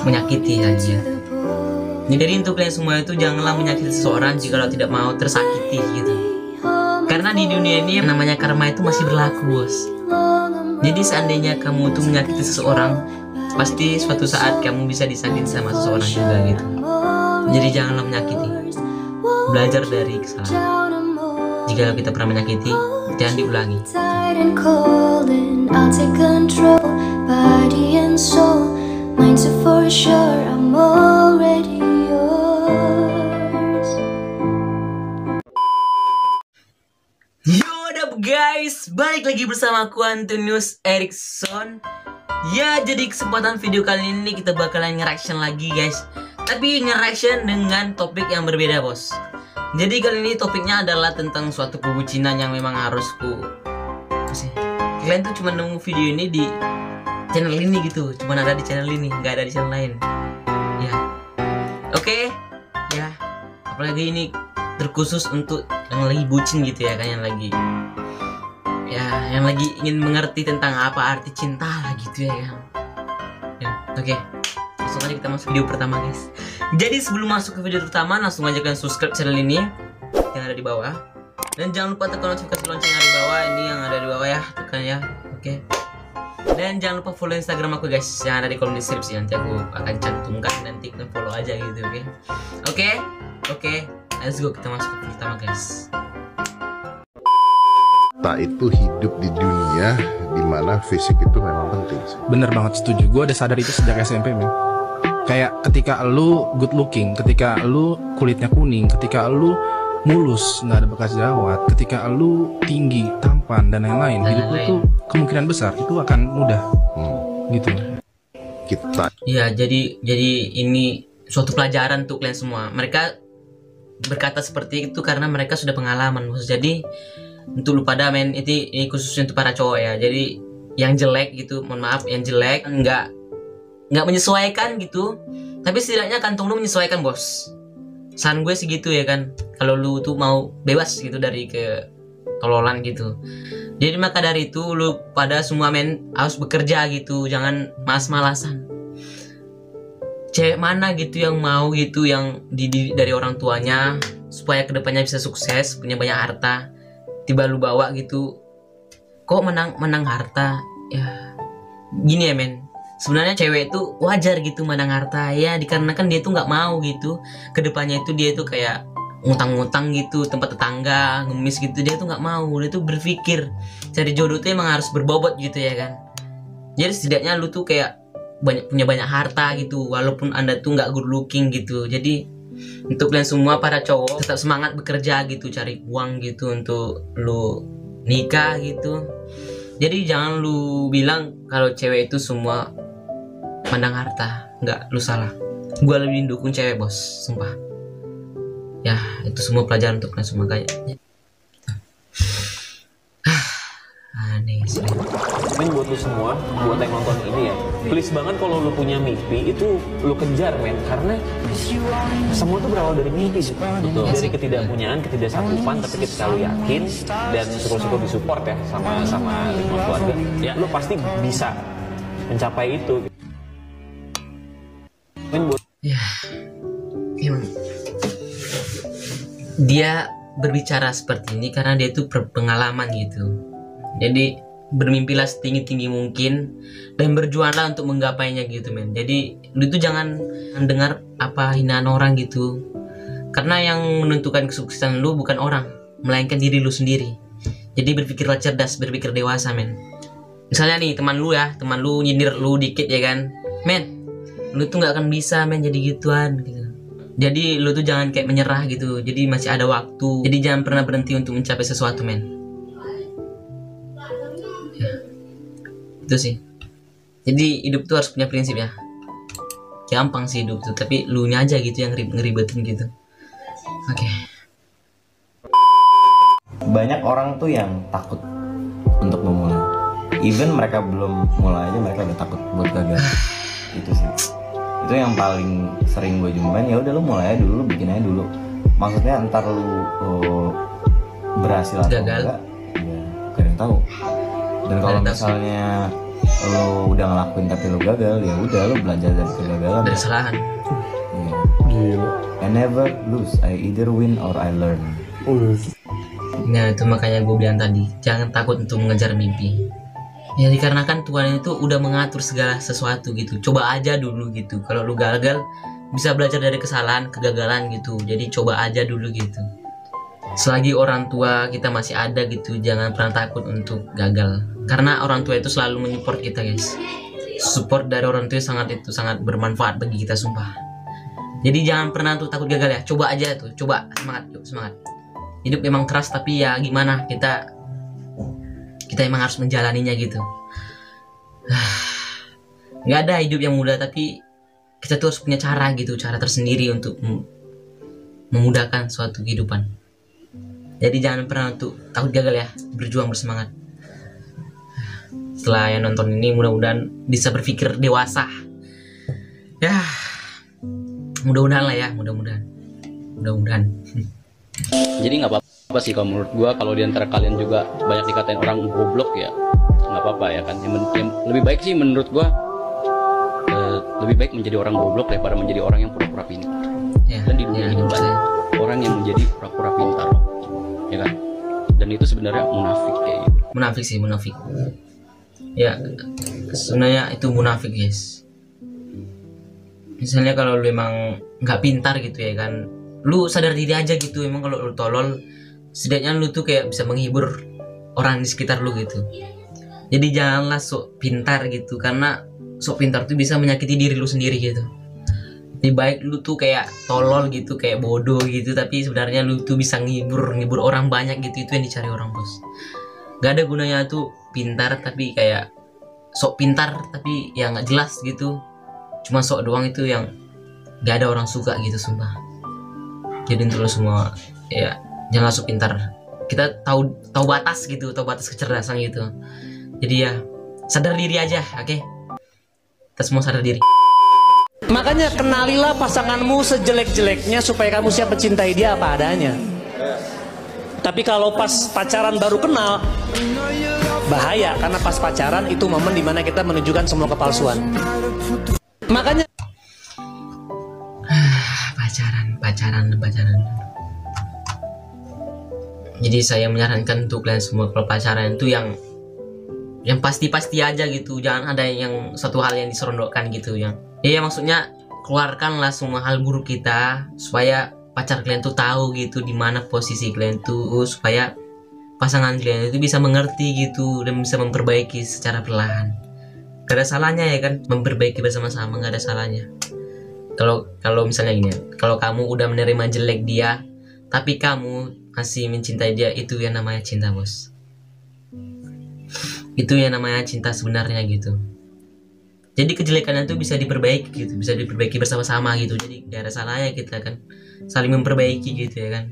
menyakiti aja. Jadi untuk kalian semua itu janganlah menyakiti seseorang jika lo tidak mau tersakiti gitu. Karena di dunia ini yang namanya karma itu masih berlaku, bos. Jadi seandainya kamu tuh menyakiti seseorang, pasti suatu saat kamu bisa disakiti sama seseorang juga gitu. Jadi janganlah menyakiti. Belajar dari kesalahan. Jika kita pernah menyakiti, jangan diulangi. Yo, what up guys, balik lagi bersama aku Antonius Erickson. Ya, jadi kesempatan video kali ini kita bakalan nge-reaction lagi guys. Tapi nge-reaction dengan topik yang berbeda, bos. Jadi kali ini topiknya adalah tentang suatu kebucinan yang memang harus kalian tuh cuma nemu video ini di channel ini gitu, cuma ada di channel ini, nggak ada di channel lain. Ya, oke. Ya, apalagi ini terkhusus untuk yang lagi bucin gitu ya kan, yang lagi ingin mengerti tentang apa arti cinta lah gitu ya kan. Ya, oke. Langsung aja kita masuk video pertama guys. Jadi sebelum masuk ke video pertama, langsung aja kalian subscribe channel ini yang ada di bawah. Dan jangan lupa tekan notifikasi lonceng yang ada di bawah, ini yang ada di bawah ya, tekan ya. Oke. Dan jangan lupa follow Instagram aku guys, yang ada di kolom deskripsi, nanti aku akan cantumkan, nanti kalian follow aja gitu, oke. Oke, let's go, kita masuk ke video pertama guys. Tak itu hidup di dunia dimana fisik itu memang penting. Bener banget, setuju. Gue udah sadar itu sejak SMP, men. Kayak ketika lu good looking, ketika lu kulitnya kuning, ketika lu mulus, nggak ada bekas jerawat, ketika lu tinggi, tampan dan lain-lain, hidup lu tuh kemungkinan besar itu akan mudah, gitu. Kita. Ya, jadi ini suatu pelajaran untuk kalian semua. Mereka berkata seperti itu karena mereka sudah pengalaman, bos. Jadi untuk lu pada men, ini khususnya untuk para cowok ya. Jadi yang jelek gitu, mohon maaf, yang jelek nggak menyesuaikan gitu, tapi setidaknya kantong lu menyesuaikan, bos. Saran gue sih gitu ya kan, kalau lu tuh mau bebas gitu dari ketololan gitu. Jadi maka dari itu lu pada semua men harus bekerja gitu, jangan malas-malasan. Cewek mana gitu yang mau gitu, yang dididik dari orang tuanya supaya kedepannya bisa sukses, punya banyak harta, tiba lu bawa gitu, kok menang harta ya. Gini ya men, sebenarnya cewek itu wajar gitu menang harta ya, dikarenakan dia tuh nggak mau gitu kedepannya itu dia tuh kayak ngutang-ngutang gitu, tempat tetangga ngemis gitu, dia tuh nggak mau. Dia tuh berpikir cari jodoh tuh emang harus berbobot gitu ya kan. Jadi setidaknya lu tuh kayak punya banyak harta gitu, walaupun anda tuh nggak good looking gitu. Jadi untuk kalian semua para cowok tetap semangat bekerja gitu, cari uang gitu untuk lu nikah gitu. Jadi jangan lu bilang kalau cewek itu semua pandang harta, nggak, lu salah. Gua lebih dukung cewek, bos, sumpah. Ya, itu semua pelajaran untuk kalian semua kayaknya. Aneh sih. Men, buat lu semua, buat yang nonton ini ya, please banget kalau lu punya mimpi itu lu kejar, men, karena semua tuh berawal dari mimpi. Betul. Dari ketidakpunyaan, ketidaksanggupan, tapi ketika lu yakin dan syukur-syukur disupport ya sama lingkungan keluarga, ya lu pasti bisa mencapai itu. Men, buat Ya, emang dia berbicara seperti ini karena dia tuh berpengalaman gitu. Jadi bermimpilah setinggi-tinggi mungkin dan berjuanglah untuk menggapainya gitu, men. Jadi lu tuh jangan mendengar apa hinaan orang gitu, karena yang menentukan kesuksesan lu bukan orang, melainkan diri lu sendiri. Jadi berpikirlah cerdas, berpikir dewasa, men. Misalnya nih teman lu nyindir lu dikit ya kan, men, lu tuh nggak akan bisa, men, jadi gituan gitu. Jadi lu tuh jangan kayak menyerah gitu. Jadi masih ada waktu. Jadi jangan pernah berhenti untuk mencapai sesuatu, men. Ya, itu sih. Jadi hidup tuh harus punya prinsip ya. Gampang sih hidup tuh, tapi lu nya aja gitu yang ngeribetin gitu. Oke. Banyak orang tuh yang takut untuk memulai. Even mereka belum mulai aja mereka udah takut buat gagal. Itu sih. Itu yang paling sering gue jumpain. Ya udah lu mulai aja dulu, lu bikin aja dulu. Maksudnya entar lu berhasil atau gagal, enggak, ya gak ada yang tahu. Dan kalau misalnya lo udah ngelakuin tapi lo gagal, ya udah lo belajar dari kegagalan. Dari kesalahan. Iya. Gila. I never lose, I either win or I learn. Nah itu makanya gue bilang tadi, jangan takut untuk mengejar mimpi. Ya dikarenakan Tuhan itu udah mengatur segala sesuatu gitu. Coba aja dulu gitu. Kalau lu gagal, bisa belajar dari kesalahan, kegagalan gitu. Jadi coba aja dulu gitu. Selagi orang tua kita masih ada gitu, jangan pernah takut untuk gagal. Karena orang tua itu selalu menyupport kita guys. Support dari orang tua sangat bermanfaat bagi kita sumpah. Jadi jangan pernah tuh takut gagal ya. Coba aja tuh, coba semangat, yuk semangat. Hidup memang keras tapi ya gimana, kita emang harus menjalaninya gitu. Nggak ada hidup yang mudah, tapi kita tuh harus punya cara gitu, cara tersendiri untuk memudahkan suatu kehidupan. Jadi jangan pernah tuh takut gagal ya, berjuang bersemangat. Setelah yang nonton ini mudah-mudahan bisa berpikir dewasa. Ya, mudah-mudahan lah ya, mudah-mudahan. Jadi nggak apa-apa sih kalau menurut gua, kalau diantara kalian juga banyak dikatain orang goblok ya nggak apa-apa ya kan. Yang lebih baik sih menurut gua, lebih baik menjadi orang goblok daripada menjadi orang yang pura-pura pintar. Ya, Dan di dunia ini banyak orang yang menjadi pura-pura pintar, ya kan. Dan itu sebenarnya munafik kayak gitu. Munafik. Ya, sebenarnya itu munafik guys. Misalnya kalau lu emang nggak pintar gitu ya kan, lu sadar diri aja gitu. Emang kalau lu tolol, setidaknya lu tuh kayak bisa menghibur orang di sekitar lu gitu. Jadi janganlah sok pintar gitu, karena sok pintar tuh bisa menyakiti diri lu sendiri gitu. Lebih baik lu tuh kayak tolol gitu, kayak bodoh gitu, tapi sebenarnya lu tuh bisa ngibur orang banyak gitu. Itu yang dicari orang bos. Gak ada gunanya tuh pintar tapi kayak sok pintar tapi ya nggak jelas gitu. Cuma sok doang, itu yang gak ada orang suka gitu sumpah. Jadi untuk lo semua ya jangan sok pintar. Kita tahu batas gitu, tahu batas kecerdasan gitu. Jadi ya sadar diri aja, oke? Kita semua sadar diri. Makanya kenalilah pasanganmu sejelek-jeleknya supaya kamu siap mencintai dia apa adanya. Tapi kalau pas pacaran baru kenal, bahaya, karena pas pacaran itu momen dimana kita menunjukkan semua kepalsuan. Makanya pacaran. Jadi saya menyarankan untuk kalian semua, kalau pacaran itu yang pasti aja gitu. Jangan ada yang satu hal yang diserondokkan gitu yang. Ya maksudnya keluarkanlah semua hal buruk kita supaya pacar kalian tuh tahu gitu di mana posisi kalian tuh, supaya pasangan kalian itu bisa mengerti gitu dan bisa memperbaiki secara perlahan. Gak ada salahnya ya kan, memperbaiki bersama-sama, gak ada salahnya. Kalau misalnya gini, kalau kamu udah menerima jelek dia tapi kamu masih mencintai dia, itu yang namanya cinta bos. Itu yang namanya cinta sebenarnya gitu. Jadi kejelekannya tuh bisa diperbaiki gitu, bisa diperbaiki bersama-sama gitu. Jadi gak ada salahnya kita kan saling memperbaiki gitu ya kan.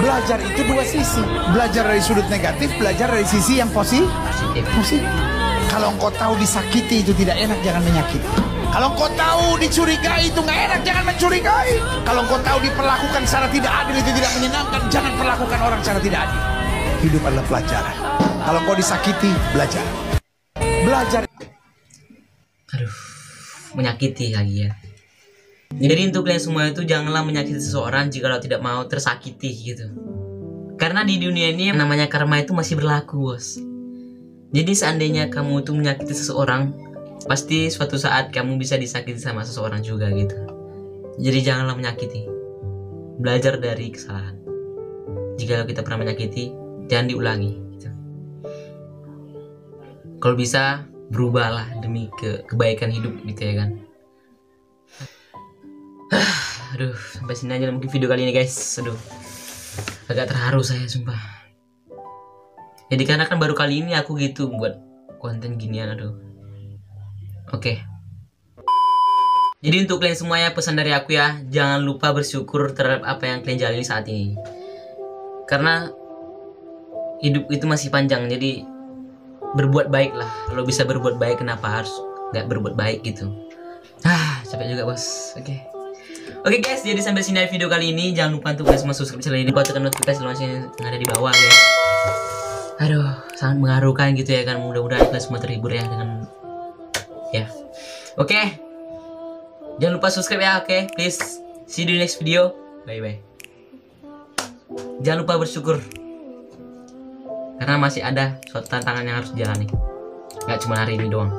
Belajar itu dua sisi. Belajar dari sudut negatif, belajar dari sisi yang positif. Kalau engkau tahu disakiti itu tidak enak, jangan menyakiti. Kalau engkau tahu dicurigai itu nggak enak, jangan mencurigai. Kalau engkau tahu diperlakukan secara tidak adil itu tidak menyenangkan, jangan perlakukan orang secara tidak adil. Hidup adalah pelajaran. Kalau engkau disakiti, belajar. Aduh, menyakiti lagi ya. Jadi untuk kalian semua itu janganlah menyakiti seseorang jika tidak mau tersakiti gitu. Karena di dunia ini yang namanya karma itu masih berlaku bos. Jadi seandainya kamu tuh menyakiti seseorang, pasti suatu saat kamu bisa disakiti sama seseorang juga gitu. Jadi janganlah menyakiti. Belajar dari kesalahan. Jika kita pernah menyakiti, jangan diulangi gitu. Kalau bisa berubahlah demi kebaikan hidup gitu ya kan. Aduh, sampai sini aja mungkin video kali ini guys. Aduh, agak terharu saya sumpah. Jadi karena kan baru kali ini aku gitu buat konten ginian, aduh. Oke. Jadi untuk kalian semuanya pesan dari aku ya, jangan lupa bersyukur terhadap apa yang kalian jalani saat ini. Karena hidup itu masih panjang, jadi berbuat baik lah. Kalau bisa berbuat baik, kenapa harus nggak berbuat baik gitu? Capek juga bos. Oke guys, jadi sampai sini video kali ini. Jangan lupa untuk kalian semua subscribe channel ini, tekan notifikasi lonceng yang ada di bawah guys. aduh sangat mengharukan gitu ya kan. Mudah-mudahan kalian semua terhibur ya dengan ya. Oke, jangan lupa subscribe ya. Oke, please see you di next video. Bye bye. Jangan lupa bersyukur karena masih ada suatu tantangan yang harus dijalani, nggak cuma hari ini doang.